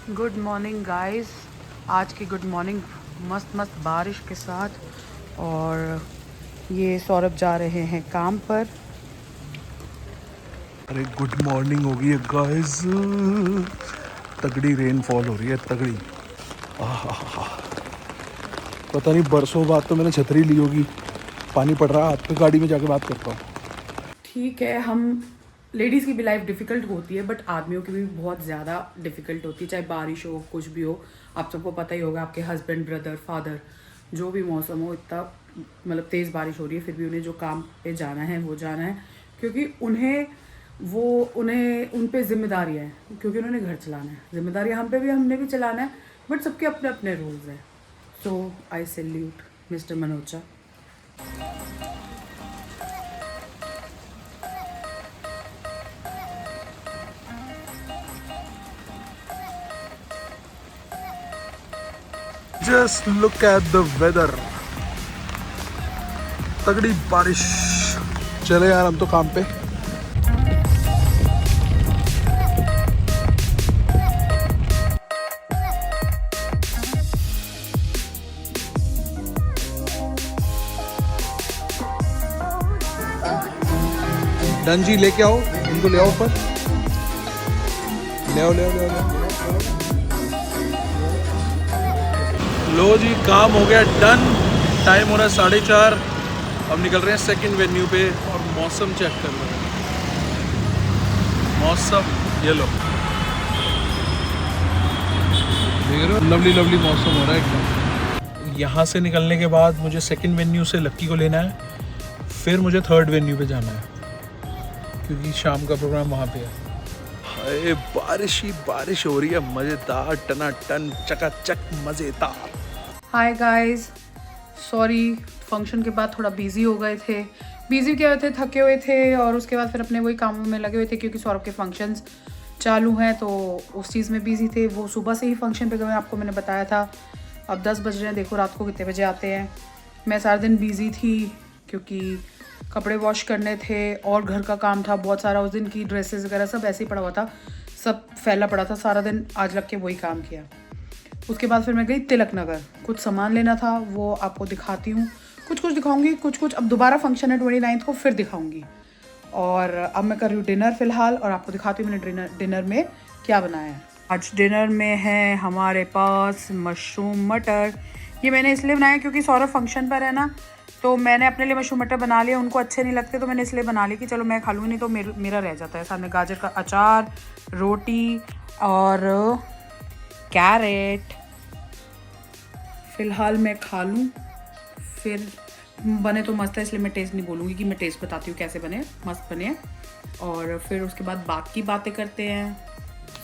Good morning guys. आज की good morning मस्त मस्त बारिश के साथ। और ये सौरभ जा रहे हैं काम पर। अरे गुड मॉर्निंग हो गई है गाइस। तगड़ी रेनफॉल हो रही है, तगड़ी। आहा, पता नहीं बरसों बाद तो मैंने छतरी ली होगी। पानी पड़ रहा है हाथ पे, गाड़ी में जाके बात करता हूँ। ठीक है, हम लेडीज़ की भी लाइफ डिफ़िकल्ट होती है, बट आदमियों की भी बहुत ज़्यादा डिफ़िकल्ट होती है, चाहे बारिश हो कुछ भी हो। आप सबको पता ही होगा, आपके हस्बैंड, ब्रदर, फादर, जो भी मौसम हो, इतना मतलब तेज़ बारिश हो रही है, फिर भी उन्हें जो काम पे जाना है वो जाना है, क्योंकि उन्हें उन पे जिम्मेदारियाँ हैं, क्योंकि उन्होंने घर चलाना है। जिम्मेदारियाँ हम पे भी, हमने भी चलाना है, बट सबके अपने अपने रूल्स हैं। So I salute mister Manoja. Just look at the weather, तगड़ी बारिश। चले यार हम तो काम पे। डन जी, लेके आओ इनको, ले आओ ऊपर। ले आओ ले आओ ले आओ ले आओ। लो जी, काम हो गया डन। टाइम हो रहा है 4:30। अब निकल रहे हैं सेकंड वेन्यू पे और मौसम चेक कर रहे हैं। मौसम ये लो, देख रहे हो, लवली लवली मौसम हो रहा है एकदम। यहाँ से निकलने के बाद मुझे सेकंड वेन्यू से लक्की को लेना है, फिर मुझे थर्ड वेन्यू पे जाना है, क्योंकि शाम का प्रोग्राम वहाँ पे है। हाय, बारिश ही बारिश हो रही है, मज़ेदार, टनाटन, चकाचक, मज़ेदार। हाय गाइस, सॉरी, फंक्शन के बाद थोड़ा बिजी हो गए थे। बिजी क्या हुए थे, थके हुए थे, और उसके बाद फिर अपने वही कामों में लगे हुए थे, क्योंकि सौरभ के फंक्शंस चालू हैं, तो उस चीज़ में बिजी थे। वो सुबह से ही फंक्शन पे गए, आपको मैंने बताया था। अब 10 बज रहे हैं, देखो रात को कितने बजे आते हैं। मैं सारा दिन बिजी थी, क्योंकि कपड़े वॉश करने थे और घर का काम था बहुत सारा। उस दिन की ड्रेसेस वगैरह सब ऐसे ही पड़ा हुआ था, सब फैला पड़ा था सारा दिन। आज लग के वही काम किया। उसके बाद फिर मैं गई तिलक नगर, कुछ सामान लेना था, वो आपको दिखाती हूँ। कुछ कुछ दिखाऊंगी, कुछ कुछ अब दोबारा फंक्शन है 29 को, फिर दिखाऊंगी। और अब मैं कर रही हूँ डिनर फ़िलहाल, और आपको दिखाती हूँ मैंने डिनर में क्या बनाया है। आज डिनर में है हमारे पास मशरूम मटर। ये मैंने इसलिए बनाया क्योंकि सौरभ फंक्शन पर है ना, तो मैंने अपने लिए मशरूम मटर बना लिया। उनको अच्छे नहीं लगते, तो मैंने इसलिए बना ली कि चलो मैं खा लूँगी, नहीं तो मेरा रह जाता है। साथ में गाजर का अचार, रोटी और कैरेट। फ़िलहाल मैं खा लूँ, फिर बने तो मस्त है, इसलिए मैं टेस्ट नहीं बोलूँगी कि मैं टेस्ट बताती हूँ कैसे बने, मस्त बने। और फिर उसके बाद बाकी बातें करते हैं।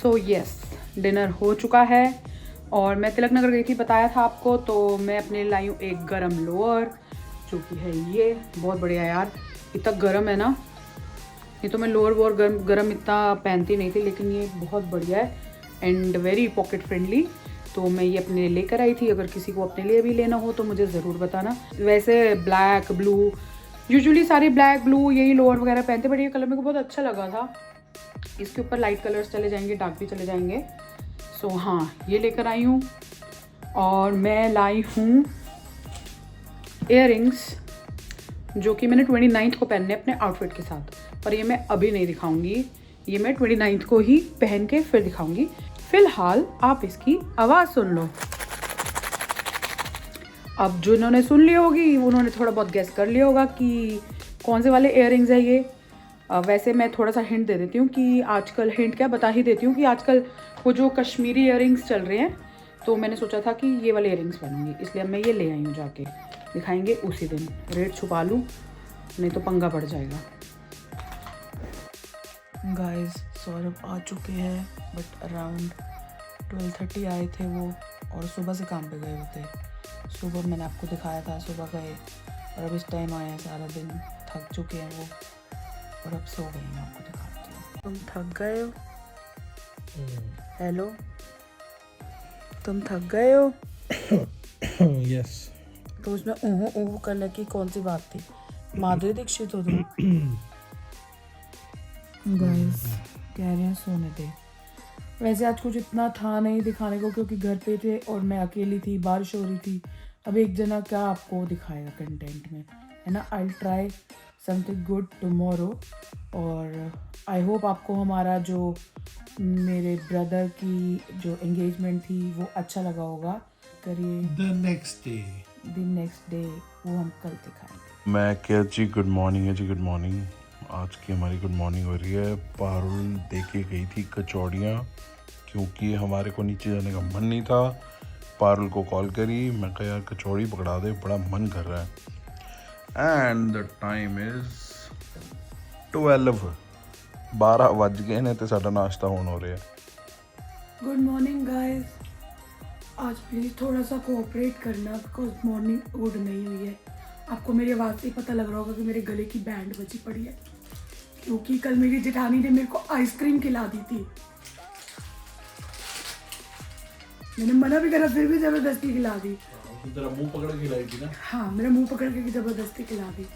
सो यस, डिनर हो चुका है और मैं तिलक नगर गई थी, बताया था आपको। तो मैं अपने लाई हूँ एक गरम लोअर, जो कि है ये, बहुत बढ़िया यार। इतना गर्म है ना, ये तो मैं लोअर वोअर गरम इतना पहनती नहीं थी, लेकिन ये बहुत बढ़िया है एंड वेरी पॉकेट फ्रेंडली। तो मैं ये अपने लिए लेकर आई थी। अगर किसी को अपने लिए भी लेना हो तो मुझे ज़रूर बताना। वैसे ब्लैक ब्लू, यूजुअली सारे ब्लैक ब्लू यही लोअर वगैरह पहनते, बट ये कलर मेरे को बहुत अच्छा लगा था। इसके ऊपर लाइट कलर्स चले जाएंगे, डार्क भी चले जाएंगे। सो हाँ, ये लेकर आई हूँ। और मैं लाई हूँ इयररिंग्स, जो कि मैंने 29 को पहनने अपने आउटफिट के साथ, पर ये मैं अभी नहीं दिखाऊंगी। ये मैं 29 को ही पहन के फिर दिखाऊंगी। फिलहाल आप इसकी आवाज़ सुन लो। अब जो इन्होंने सुन ली होगी, उन्होंने थोड़ा बहुत गेस कर लिया होगा कि कौन से वाले इयररिंग्स है ये। वैसे मैं थोड़ा सा हिंट दे देती हूँ कि आजकल, हिंट क्या बता ही देती हूँ कि आजकल वो जो कश्मीरी इयररिंग्स चल रहे हैं, तो मैंने सोचा था कि ये वाले इयररिंग्स पहनूंगी, इसलिए अब मैं ये ले आई हूँ। जाके दिखाएंगे उसी दिन। रेट छुपा लूँ, नहीं तो पंगा पड़ जाएगा। गाइस, सौरभ आ चुके हैं, बट अराउंड 12:30 आए थे वो, और सुबह से काम पे गए होते। सुबह मैंने आपको दिखाया था, सुबह गए और अब इस टाइम आए हैं। सारा दिन थक चुके हैं वो, और अब सो गए हैं। आपको दिखाती हूँ। तुम थक गए हो? हेलो, तुम थक गए हो? यस। तो उसमें ऊह करने की कौन सी बात थी? माधुरी दीक्षित हो तुम? गाइस कह रहे हैं सोने दे, वैसे आज कुछ इतना था नहीं दिखाने को क्योंकि घर पे थे और मैं अकेली थी, बारिश हो रही थी। अब एक जना क्या आपको दिखाएगा कंटेंट में, है ना। I try something good tomorrow और आई होप आपको हमारा जो मेरे ब्रदर की जो एंगेजमेंट थी वो अच्छा लगा होगा। करिए द नेक्स्ट डे वो हम कल दिखाएंगे। मैं क्या जी, गुड मॉर्निंग है जी, गुड मॉर्निंग। आज की हमारी गुड मॉर्निंग हो रही है। पारुल देके गई थी कचौड़ियाँ क्योंकि हमारे को नीचे जाने का मन नहीं था। पारुल को कॉल करी, मैं कहा यार कचौड़ी पकड़ा दे, बड़ा मन कर रहा है। एंड द टाइम इज़ 12 ਵੱਜ गए ने तो साडा नाश्ता होने हो रहा है। Good morning guys. आज प्लीज़ थोड़ा सा कोऑपरेट करना बिकॉज मॉर्निंग गुड नहीं हुई है। आपको मेरी आवाज़ से ही पता लग रहा होगा कि मेरे गले की बैंड बची पड़ी है क्योंकि कल मेरी जेठानी ने मेरे को आइसक्रीम खिला दी थी। मैंने मना भी करा फिर भी ज़बरदस्ती खिला दी। तेरा मुंह पकड़ के खिलाई थी ना? हाँ, मेरा मुंह पकड़ के ज़बरदस्ती खिला दी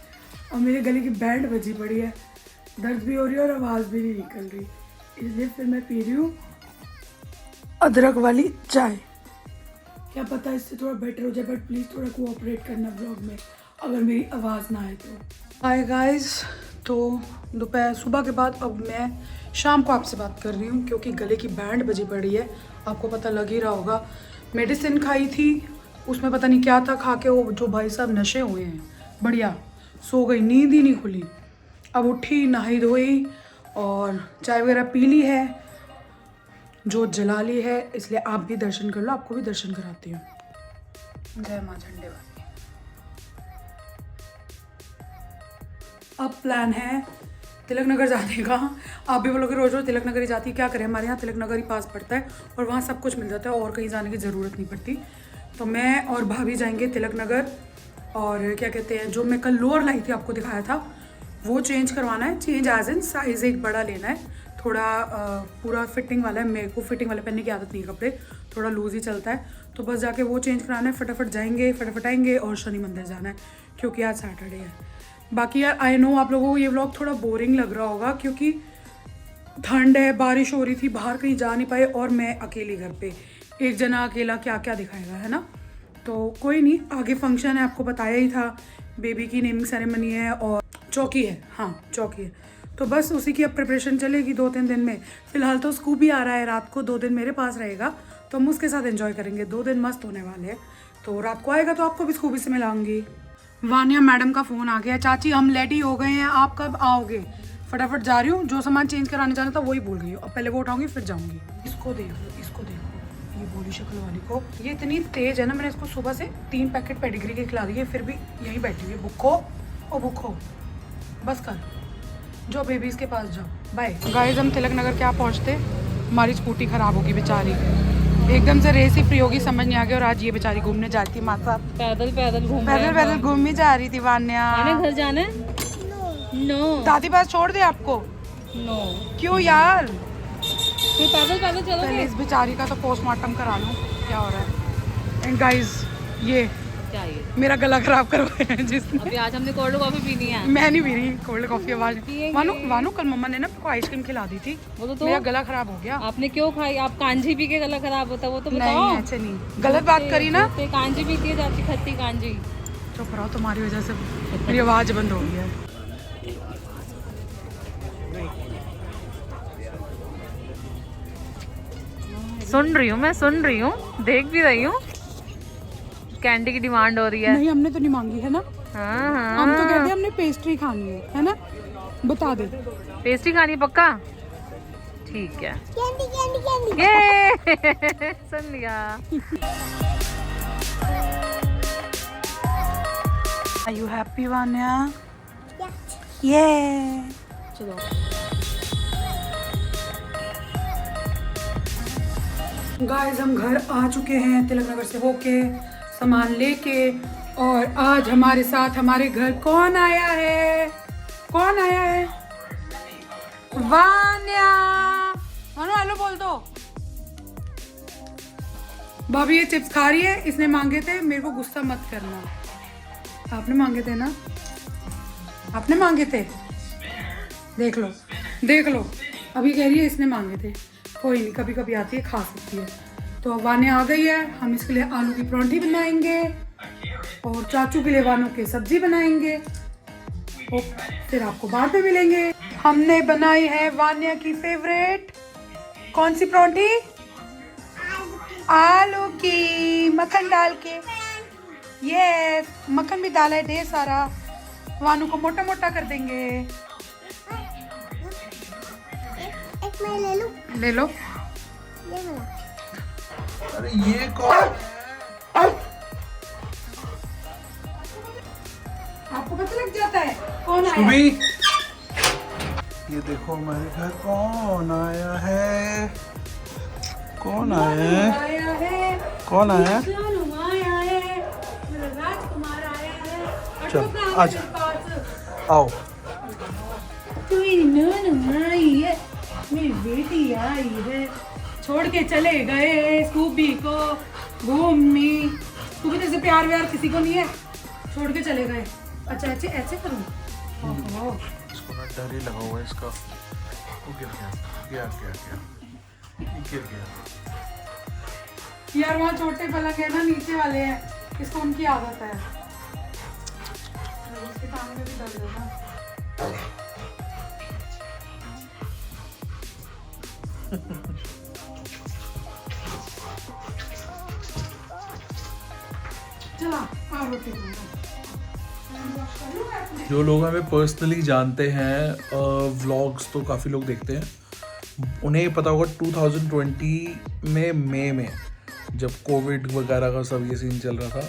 और मेरे गले की बैंड बची पड़ी है। दर्द भी हो रही है और आवाज़ भी नहीं निकल रही, इसलिए फिर मैं पी रही हूँ अदरक वाली चाय। क्या पता इससे थोड़ा बेटर हो जाए, बट प्लीज़ थोड़ा कोऑपरेट करना ब्लॉग में अगर मेरी आवाज़ ना आए तो। हाय गाइस, तो दोपहर सुबह के बाद अब मैं शाम को आपसे बात कर रही हूँ क्योंकि गले की बैंड बजी पड़ी है। आपको पता लग ही रहा होगा, मेडिसिन खाई थी, उसमें पता नहीं क्या था, खा के वो जो भाई साहब नशे हुए हैं, बढ़िया सो गई, नींद ही नहीं खुली। अब उठी, नहाई धोई और चाय वगैरह पी ली है, जोत जला ली है, इसलिए आप भी दर्शन कर लो, आपको भी दर्शन कराती हूँ। जय माँ झंडे वाली। अब प्लान है तिलक नगर जाने का। आप भी बोलोगे रोज रोज तिलक नगर ही जाती है, क्या करें, हमारे यहाँ तिलक नगर ही पास पड़ता है और वहाँ सब कुछ मिल जाता है और कहीं जाने की ज़रूरत नहीं पड़ती। तो मैं और भाभी जाएंगे तिलक नगर और क्या कहते हैं, जो मैं कल लोअर लाई थी आपको दिखाया था वो चेंज करवाना है। चेंज एज इन साइज़ एक बड़ा लेना है, थोड़ा पूरा फिटिंग वाला है। मेरे को फिटिंग वाले पहनने की आदत नहीं है, कपड़े थोड़ा लूज ही चलता है, तो बस जाके वो चेंज कराना है। फटाफट जाएंगे, फटाफट आएंगे और शनि मंदिर जाना है क्योंकि आज सैटरडे है। बाकी यार आई नो आप लोगों को ये व्लॉग थोड़ा बोरिंग लग रहा होगा क्योंकि ठंड है, बारिश हो रही थी, बाहर कहीं जा नहीं पाए और मैं अकेली घर पे, एक जना अकेला क्या क्या दिखाएगा, है ना। तो कोई नहीं, आगे फंक्शन है, आपको बताया ही था, बेबी की नेमिंग सेरेमनी है और चौकी है, हाँ चौकी है, तो बस उसी की अब प्रिपरेशन चलेगी 2-3 दिन में। फिलहाल तो स्कूबी आ रहा है रात को, 2 दिन मेरे पास रहेगा तो हम उसके साथ एंजॉय करेंगे। 2 दिन मस्त होने वाले हैं, तो रात को आएगा तो आपको भी स्कूबी से मिलाऊंगी। वानिया मैडम का फ़ोन आ गया, चाची हम रेडी हो गए हैं, आप कब आओगे? फटाफट जा रही हूँ, जो सामान चेंज कराने जाना था वही भूल गई हूँ, अब पहले वो उठाऊंगी फिर जाऊँगी। इसको देखो, इसको देखो, ये बोली शक्ल वाली को, ये इतनी तेज़ है ना, मैंने इसको सुबह से 3 पैकेट पेडिग्री के खिला दिए, फिर भी यहीं बैठी हुई है, भूखो और भूखो, बस कर, जो बेबीज़ के पास जाओ। बाय गाइस, हम तिलक नगर क्या पहुँचते हमारी स्कूटी ख़राब होगी बेचारी, एकदम से रेस ही फ्री होगी, समझ नहीं आ गया। और आज ये बेचारी घूमने जाती है, माता पैदल घूमने जा रही थी। वान्या घर जाना है? नो। दादी पास छोड़ दे आपको? नो। क्यों यार? फिर पैदल चलो। पहले इस बेचारी का तो पोस्टमार्टम करा लूं, क्या हो रहा है। एंड गाइस, ये चाहिए मेरा गला खराब करवाया है जिसने। अभी आज हमने कोल्ड कॉफी पीनी है। मैं नहीं पी रही कोल्ड कॉफी। आवाज वानू कल मम्मा ने ना मेरे को आइसक्रीम खिला दी थी, वो तो मेरा गला खराब हो गया। आपने क्यों खाई? आप कांजी पी के गला खराब होता है, वो तो बताओ। नहीं ऐसे नहीं, गलत बात करी ना। कांजी पीती है जाती, खट्टी कांजी। चुप रहो, तुम्हारी वजह से मेरी आवाज बंद हो गई है। सुन रही हूँ, मैं सुन रही हूँ, देख भी रही हूँ, कैंडी की डिमांड हो रही है। नहीं हमने तो नहीं मांगी है ना। हाँ, हम तो कहते हैं हमने पेस्ट्री खानी है ना, बता दे। पेस्ट्री खानी पक्का? ठीक है, ये सुन लिया। Are you happy, Vanya? Yeah. चलो गाइस, हम घर आ चुके हैं तिलक नगर से होके, सामान लेके, और आज हमारे साथ हमारे घर कौन आया है? कौन आया है? वान्या। वान्या हेलो बोल दो। भाभी ये चिप्स खा रही है, इसने मांगे थे, मेरे को गुस्सा मत करना। आपने मांगे थे ना, आपने मांगे थे, देख लो देख लो, अभी कह रही है इसने मांगे थे। कोई नहीं, कभी कभी आती है, खा सकती है। तो वान्या आ गई है, हम इसके लिए आलू की परांठी बनाएंगे और चाचू के लिए वानों की सब्जी बनाएंगे और फिर आपको बाद में मिलेंगे। हमने बनाई है वान्या की फेवरेट कौन सी परांठी? आलू की, मक्खन डाल के। यस, मक्खन भी डाला है ढेर सारा। वानू को मोटा मोटा कर देंगे। एक मैं ले लूं? ले लो। ये वाला। अरे ये कौन? आपको पता लग जाता है कौन आया? सुबी, ये देखो हमारे घर कौन आया है? कौन आया है? आया है, कौन आया है? सोनू आया है, मेरा राजकुमार आया है। और चल, टोकरा आ आजा। मेरे पास। आओ। तू मेरी नूनू आई है, मेरी बेटी आई है। छोड़ के चले गए स्कूबी को घूमने। स्कूबी जैसे प्यार व्यार किसी को नहीं है, छोड़ के चले गए। अच्छा ऐसे ऐसे करूँ? ओहो, इसको ना डर ही लगा हुआ है इसका। वो गिर गया, गिर गया। यार वहाँ छोटे पलंग है ना, नीचे वाले हैं, इसको उनकी आदत है। उसके टांग में भी दर्द है ना। चला, आ रोटी खाओ। जो लोग हमें पर्सनली जानते हैं, व्लॉग्स तो काफ़ी लोग देखते हैं, उन्हें पता होगा 2020 में मई में जब कोविड वगैरह का सब ये सीन चल रहा था,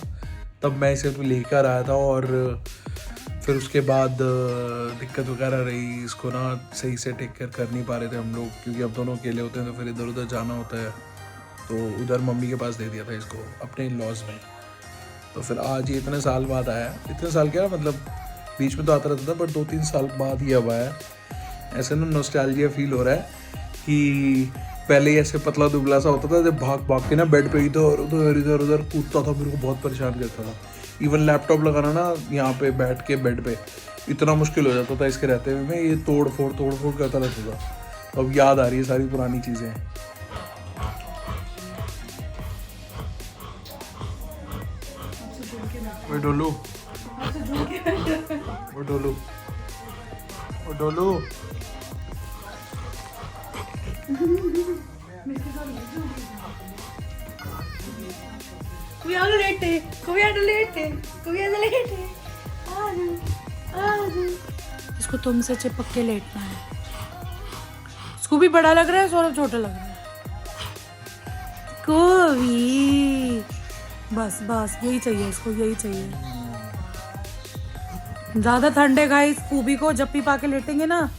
तब मैं इसे लेकर आया था और फिर उसके बाद दिक्कत वगैरह रही। इसको ना सही से टेक केयर कर नहीं पा रहे थे हम लोग, क्योंकि अब दोनों अकेले होते हैं तो फिर इधर उधर जाना होता है। तो उधर मम्मी के पास दे दिया था इसको, अपने इन-लॉज में। तो फिर आज ये इतने साल बाद आया। इतने साल क्या, मतलब बीच में तो आता रहता था, बट 2-3 साल बाद ही अब आया। ऐसे ना नॉस्टैल्जिया फील हो रहा है कि पहले ही ऐसे पतला दुबला सा होता था, जब भाग भाग के ना बेड पे इधर उधर इधर उधर कूदता था, मेरे को बहुत परेशान करता था। इवन लैपटॉप लगाना ना यहाँ पे बैठ के बेड पे इतना मुश्किल हो जाता था इसके रहते हुए। मैं ये तोड़ फोड़ करता रहता था। तो अब याद आ रही है सारी पुरानी चीज़ें। वो डोलू, वो डोलू, वो डोलू। Qui hanno lette, qui hanno lette, qui hanno lette। इसको तुमसे चिपक के लेटना है। इसको भी बड़ा लग रहा है, सौरभ छोटा लग रहा है। कोवी, बस बस यही चाहिए इसको, यही चाहिए। ज्यादा ठंडे गाइस कूबी को जब भी पाके लेटेंगे ना,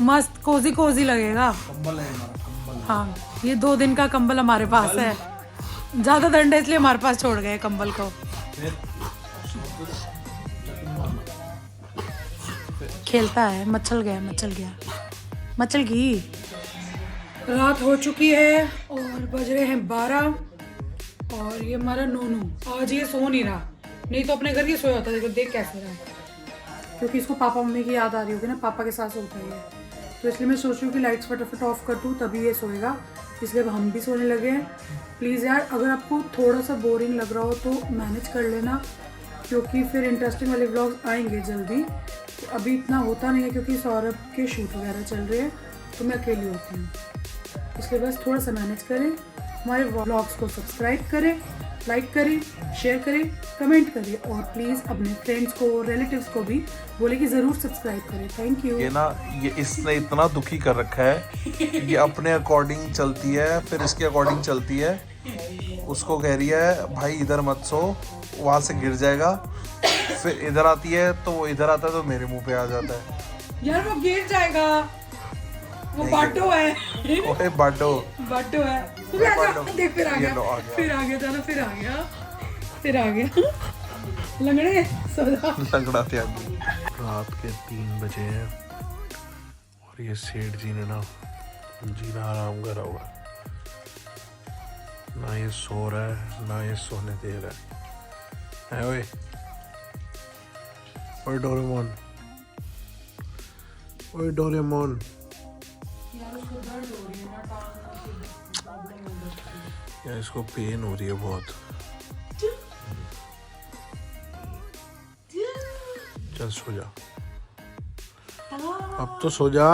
मस्त कोजी कोजी लगेगा। कंबल है हमारा, कंबल। हाँ, ये 2 दिन का कंबल हमारे पास है। ज्यादा ठंडे इसलिए हमारे पास छोड़ गए कंबल को। खेलता है, मचल गया मचल गई। रात हो चुकी है और बज रहे हैं 12 और ये हमारा नोनू आज ये सो नहीं रहा, नहीं तो अपने घर ही सोया होता। देखो देख कैसे रहा है, क्योंकि इसको पापा मम्मी की याद आ रही होगी ना, पापा के साथ सोता ही है। तो इसलिए मैं सोच रही हूँ कि लाइट्स फटाफट ऑफ कर दूँ तभी ये सोएगा, इसलिए अब हम भी सोने लगे हैं। प्लीज़ यार, अगर आपको थोड़ा सा बोरिंग लग रहा हो तो मैनेज कर लेना, क्योंकि फिर इंटरेस्टिंग वाले व्लॉग्स आएंगे जल्दी। तो अभी इतना होता नहीं है क्योंकि सौरभ के शूट वगैरह चल रहे हैं, तो मैं अकेली होती हूँ, इसलिए बस थोड़ा सा मैनेज करें। हमारे व्लॉग्स को सब्सक्राइब करें, लाइक करें, शेयर करें, कमेंट करें और प्लीज़ अपने फ्रेंड्स को, रिलेटिव्स को भी बोले कि ज़रूर सब्सक्राइब करें। Thank you. ये ना, ये इसने इतना दुखी कर रखा है, ये अपने अकॉर्डिंग चलती है, फिर इसके अकॉर्डिंग चलती है। उसको कह रही है भाई इधर मत सो, वहाँ से गिर जाएगा। फिर इधर आती है तो वो इधर आता है तो मेरे मुंह पे आ जाता है। यार वो गिर जाएगा, वो बाटो है। ओए बाटो, बाटो है। तू भी आजा, देख फिर आ ये गया, लो, आ गया। फिर आ गया, चलो फिर आ गया लंगड़े सौदा। लंगड़ा त्यागी। रात के 3 बजे हैं और ये सेठ जी ने ना जीना आराम करा हुआ है। ना ये सो रहा है ना ये सोने दे रहा है। ओए ओए डोरेमोन, ओए डोरेमोन। यार उसको दर्द हो रही है ना टांग में। या इसको पेन हो रही है बहुत। चल सो जा, अब तो सो जा।